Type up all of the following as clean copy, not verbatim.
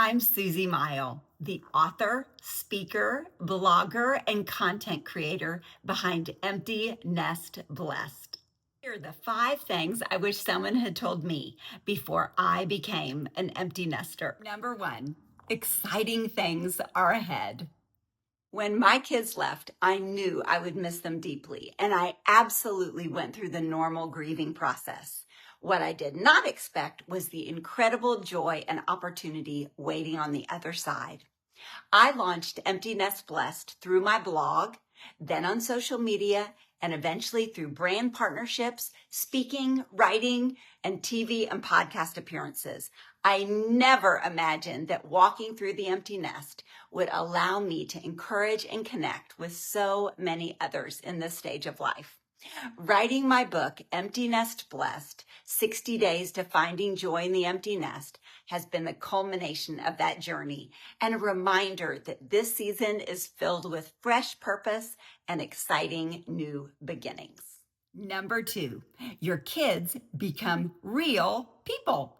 I'm Suzy Mighell, the author, speaker, blogger, and content creator behind Empty Nest Blessed. Here are the 5 things I wish someone had told me before I became an empty nester. Number 1, exciting things are ahead. When my kids left, I knew I would miss them deeply, and I absolutely went through the normal grieving process. What I did not expect was the incredible joy and opportunity waiting on the other side. I launched Empty Nest Blessed through my blog, then on social media, and eventually through brand partnerships, speaking, writing, and TV and podcast appearances. I never imagined that walking through the empty nest would allow me to encourage and connect with so many others in this stage of life. Writing my book, Empty Nest Blessed, 60 Days to Finding Joy in the Empty Nest, has been the culmination of that journey and a reminder that this season is filled with fresh purpose and exciting new beginnings. Number 2, your kids become real people.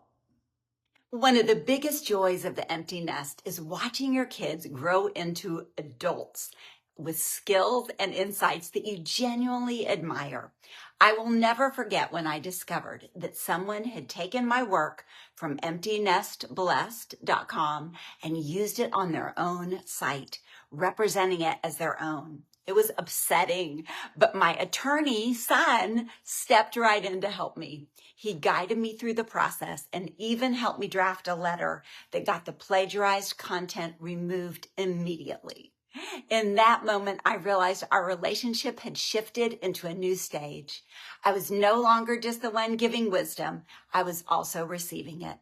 One of the biggest joys of the empty nest is watching your kids grow into adults with skills and insights that you genuinely admire. I will never forget when I discovered that someone had taken my work from emptynestblessed.com and used it on their own site, representing it as their own. It was upsetting, but my attorney son stepped right in to help me. He guided me through the process and even helped me draft a letter that got the plagiarized content removed immediately. In that moment, I realized our relationship had shifted into a new stage. I was no longer just the one giving wisdom. I was also receiving it.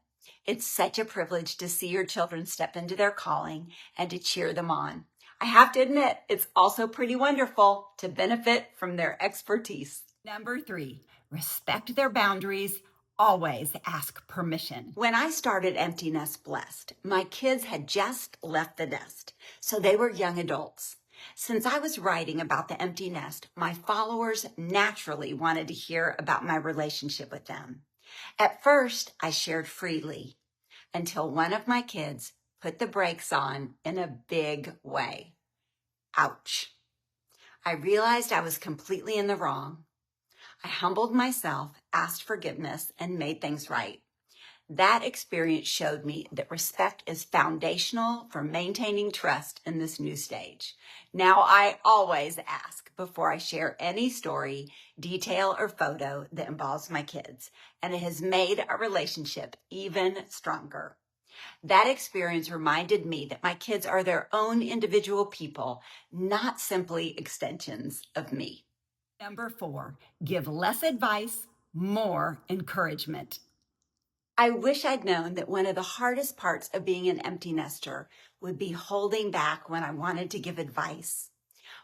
It's such a privilege to see your children step into their calling and to cheer them on. I have to admit, it's also pretty wonderful to benefit from their expertise. Number 3, respect their boundaries. Always ask permission. When I started Empty Nest Blessed, my kids had just left the nest, so they were young adults. Since I was writing about the empty nest, my followers naturally wanted to hear about my relationship with them. At first, I shared freely until one of my kids put the brakes on in a big way. Ouch. I realized I was completely in the wrong. I humbled myself, asked forgiveness, and made things right. That experience showed me that respect is foundational for maintaining trust in this new stage. Now I always ask before I share any story, detail, or photo that involves my kids, and it has made our relationship even stronger. That experience reminded me that my kids are their own individual people, not simply extensions of me. Number 4, give less advice, more encouragement. I wish I'd known that one of the hardest parts of being an empty nester would be holding back when I wanted to give advice.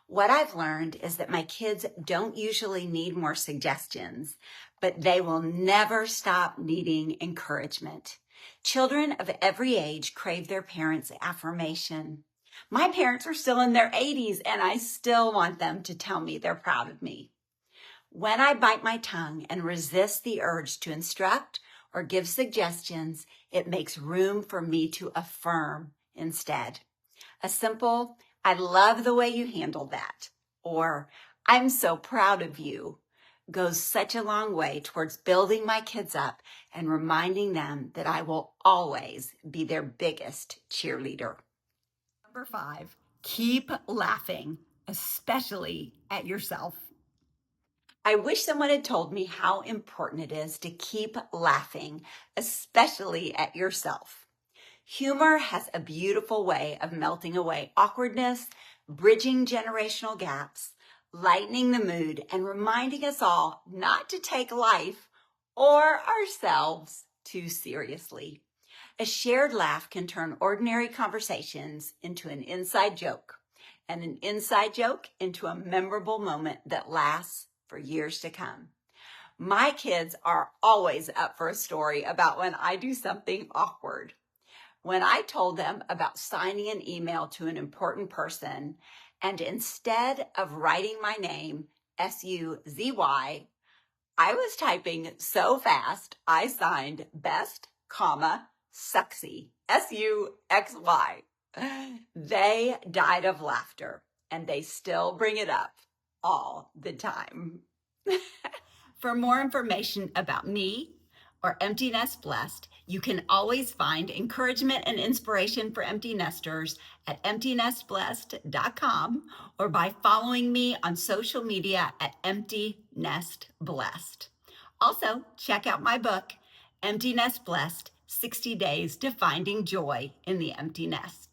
What I've learned is that my kids don't usually need more suggestions, but they will never stop needing encouragement. Children of every age crave their parents' affirmation. My parents are still in their 80s, and I still want them to tell me they're proud of me. When I bite my tongue and resist the urge to instruct or give suggestions, it makes room for me to affirm instead. A simple, "I love the way you handled that," or "I'm so proud of you," goes such a long way towards building my kids up and reminding them that I will always be their biggest cheerleader. Number 5, keep laughing, especially at yourself. I wish someone had told me how important it is to keep laughing, especially at yourself. Humor has a beautiful way of melting away awkwardness, bridging generational gaps, lightening the mood, and reminding us all not to take life or ourselves too seriously. A shared laugh can turn ordinary conversations into an inside joke, and an inside joke into a memorable moment that lasts for years to come. My kids are always up for a story about when I do something awkward. When I told them about signing an email to an important person, and instead of writing my name, Suzy, I was typing so fast, I signed best, Suxy, Suxy. They died of laughter, and they still bring it up all the time. For more information about me or Empty Nest Blessed, you can always find encouragement and inspiration for empty nesters at emptynestblessed.com or by following me on social media at Empty Nest Blessed. Also, check out my book, Empty Nest Blessed, 60 Days to Finding Joy in the Empty Nest.